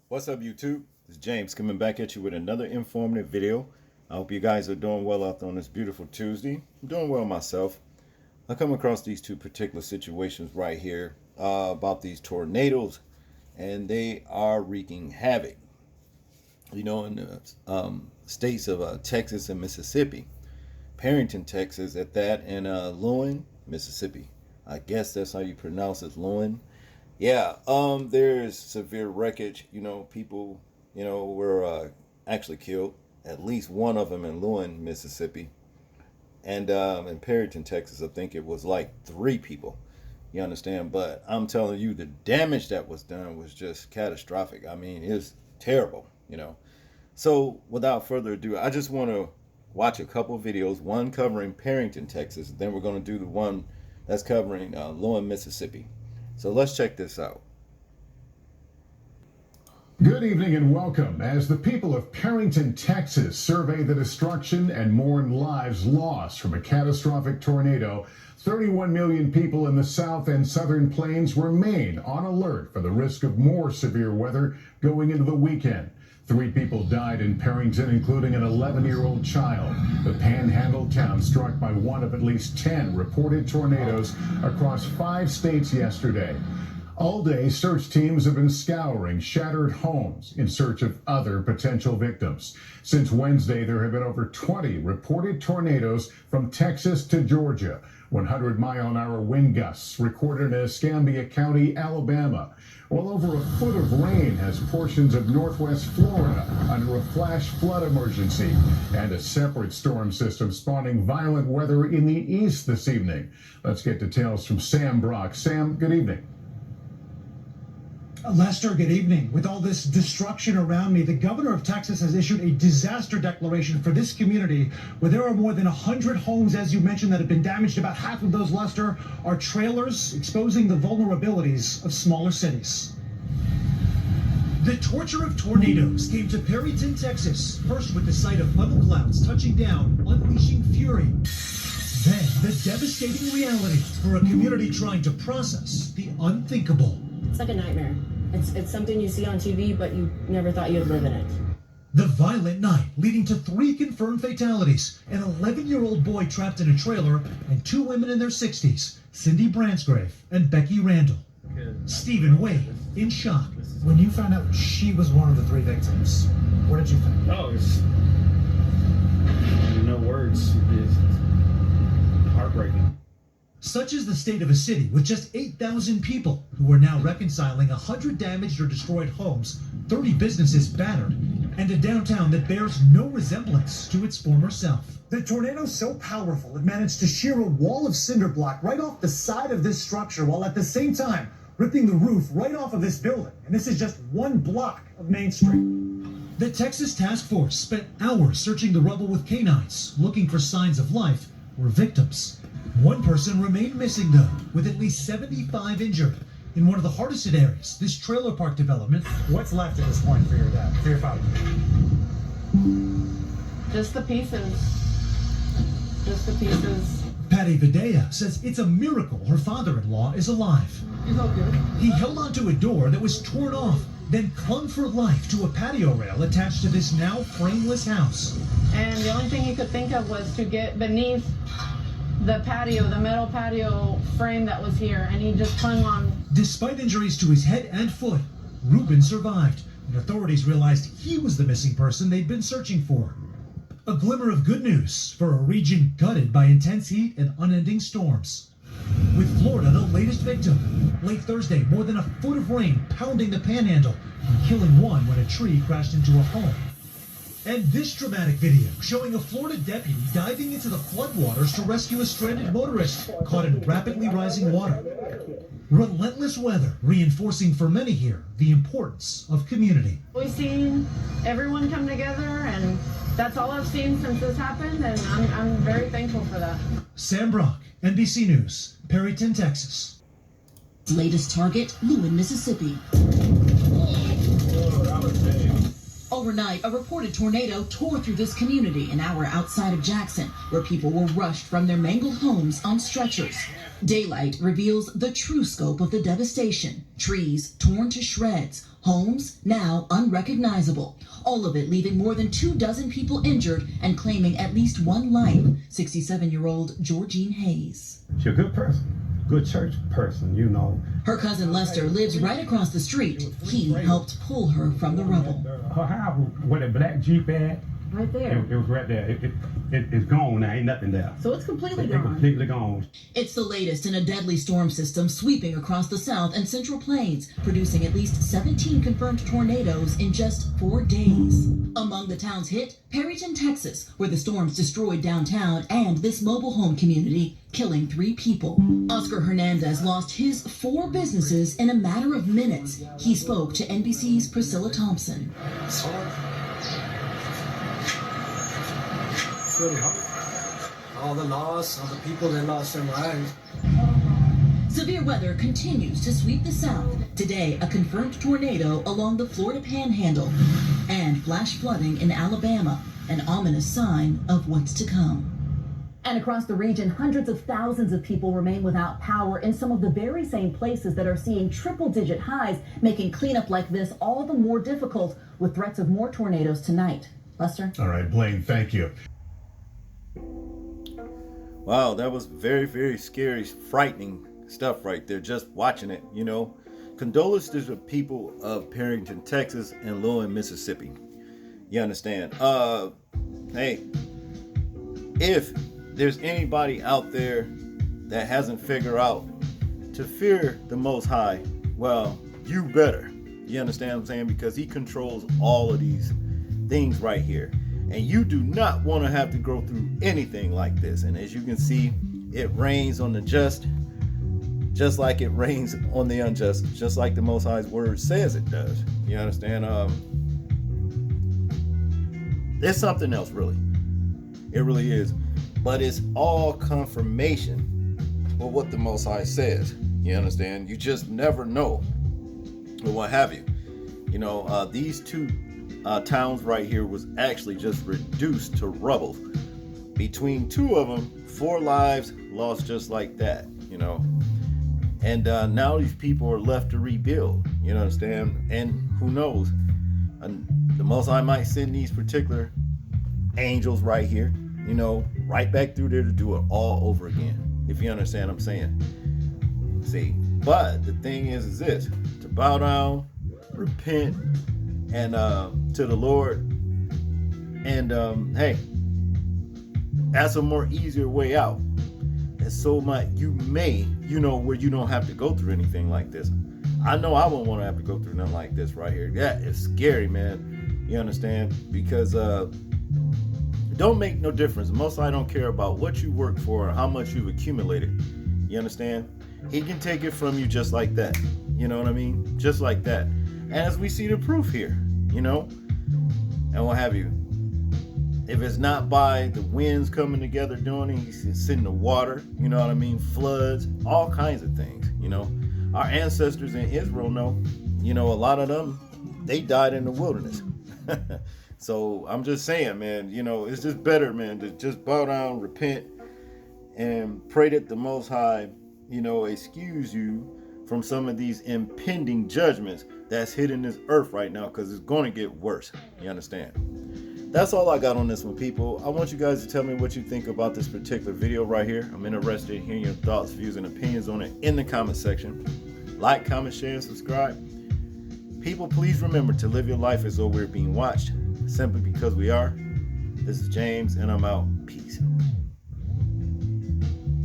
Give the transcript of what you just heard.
What's up, YouTube? It's James coming back at you with another informative video. I hope you guys are doing well out there on this beautiful Tuesday. I'm doing well myself. I come across these two particular situations right here about these tornadoes, and they are wreaking havoc. You know, in the states of Texas and Mississippi, Perryton, Texas, at that, and Louin, Mississippi. I guess that's how you pronounce it, Louin. Yeah, there's severe wreckage. You know, people, were actually killed. At least one of them in Louin, Mississippi. And in Perryton, Texas, I think it was like 3 people. You understand? But I'm telling you, the damage that was done was just catastrophic. I mean, it's terrible, So without further ado, I just want to watch a couple videos, one covering Perryton, Texas. Then we're going to do the one that's covering Louin, Mississippi. So let's check this out. Good evening and welcome. As the people of Perryton, Texas survey the destruction and mourn lives lost from a catastrophic tornado, 31 million people in the South and Southern Plains remain on alert for the risk of more severe weather going into the weekend. 3 people died in Perryton, including an 11-year-old child. The Panhandle town struck by one of at least 10 reported tornadoes across 5 states yesterday. All day, search teams have been scouring shattered homes in search of other potential victims. Since Wednesday, there have been over 20 reported tornadoes from Texas to Georgia. 100-mile-an-hour wind gusts recorded in Escambia County, Alabama. Well, over a foot of rain has portions of northwest Florida under a flash flood emergency, and a separate storm system spawning violent weather in the east this evening. Let's get details from Sam Brock. Sam, good evening. Lester, good evening. With all this destruction around me, the governor of Texas has issued a disaster declaration for this community where there are more than 100 homes, as you mentioned, that have been damaged. About half of those, Lester, are trailers, exposing the vulnerabilities of smaller cities. The torture of tornadoes came to Perryton, Texas, first with the sight of funnel clouds touching down, unleashing fury. Then the devastating reality for a community trying to process the unthinkable. It's like a nightmare. It's something you see on TV, but you never thought you'd live in it. The violent night leading to 3 confirmed fatalities, an 11-year-old boy trapped in a trailer, and 2 women in their 60s, Cindy Bransgrave and Becky Randall. Stephen Wade in shock. When you found out she was one of the 3 victims, what did you think? Oh, it's no words. It's heartbreaking. Such is the state of a city with just 8,000 people who are now reconciling 100 damaged or destroyed homes, 30 businesses battered, and a downtown that bears no resemblance to its former self. The tornado so powerful it managed to shear a wall of cinder block right off the side of this structure, while at the same time ripping the roof right off of this building. And this is just 1 block of Main Street. The Texas task force spent hours searching the rubble with canines, looking for signs of life or victims. 1 person remained missing, though, with at least 75 injured. In one of the hardest hit areas, this trailer park development. What's left at this point for your dad, for your father? Just the pieces. Just the pieces. Patty Videa says it's a miracle her father-in-law is alive. He's okay. He held onto a door that was torn off, then clung for life to a patio rail attached to this now frameless house. And the only thing he could think of was to get beneath the patio, the metal patio frame that was here, and he just clung on. Despite injuries to his head and foot, Ruben survived, and authorities realized he was the missing person they'd been searching for. A glimmer of good news for a region gutted by intense heat and unending storms. With Florida the latest victim. Late Thursday, more than a foot of rain pounding the Panhandle and killing 1 when a tree crashed into a home. And this dramatic video showing a Florida deputy diving into the floodwaters to rescue a stranded motorist caught in rapidly rising water. Relentless weather reinforcing for many here the importance of community. We've seen everyone come together, and that's all I've seen since this happened, and I'm very thankful for that. Sam Brock, NBC News, Perryton, Texas. Latest target, Louin, Mississippi. Overnight, a reported tornado tore through this community an hour outside of Jackson, where people were rushed from their mangled homes on stretchers. Daylight reveals the true scope of the devastation. Trees torn to shreds, homes now unrecognizable. All of it leaving more than 24 people injured and claiming at least one life. 67-year-old Georgine Hayes. She's a good person, good church person, you know. Her cousin Lester lives right across the street. He helped pull her from the rubble. Her house, where the black Jeep at, Right there. it was right there. It's gone now, ain't nothing there. So it's completely It's gone. completely gone. It's the latest in a deadly storm system sweeping across the South and Central Plains, producing at least 17 confirmed tornadoes in just 4 days. Among the towns hit, Perryton, Texas, where the storms destroyed downtown and this mobile home community, killing 3 people. Oscar Hernandez lost his 4 businesses in a matter of minutes. He spoke to NBC's Priscilla Thompson. It's really hard. All the loss, all the people that lost their lives. Severe weather continues to sweep the South. Today, a confirmed tornado along the Florida Panhandle and flash flooding in Alabama, an ominous sign of what's to come. And across the region, hundreds of thousands of people remain without power in some of the very same places that are seeing triple-digit highs, making cleanup like this all the more difficult with threats of more tornadoes tonight. Lester? All right, Blaine, thank you. Wow, that was very, very scary, frightening stuff right there, just watching it, you know. Condolences to the people of Perryton, Texas and Louin, Mississippi. You understand? Hey, if there's anybody out there that hasn't figured out to fear the Most High, well, you better. You understand what I'm saying? Because he controls all of these things right here. And you do not want to have to go through anything like this. And as you can see, it rains on the just like it rains on the unjust, just like the Most High's word says it does. You understand? It's something else, really. It really is. But it's all confirmation of what the Most High says. You understand? You just never know, or what have you. You know, these 2 towns right here was actually just reduced to rubble. Between 2 of them, 4 lives lost just like that, you know. And now these people are left to rebuild, you understand? And who knows, the Most High might send these particular angels right here, you know, right back through there to do it all over again, if you understand what I'm saying. See, but the thing is this, to bow down, repent, and to the Lord, and hey, that's a more easier way out. And so much you may, you know, where you don't have to go through anything like this. I know I wouldn't want to have to go through nothing like this right here. That is scary, man. You understand? Because it don't make no difference. Most I don't care about what you work for or how much you've accumulated. You understand? He can take it from you just like that. You know what I mean? Just like that. And as we see the proof here, you know, and what have you. If it's not by the winds coming together doing it, he's sending the water, you know what I mean, floods, all kinds of things, you know. Our ancestors in Israel know, you know, a lot of them, they died in the wilderness. So I'm just saying, man, you know, it's just better, man, to just bow down, repent, and pray that the Most High, you know, excuse you from some of these impending judgments that's hitting this earth right now, because it's going to get worse. You understand? That's all I got on this one, people. I want you guys to tell me what you think about this particular video right here. I'm interested in hearing your thoughts, views, and opinions on it in the comment section. Like, comment, share, and subscribe. People, please remember to live your life as though we're being watched, simply because we are. This is James, and I'm out. Peace.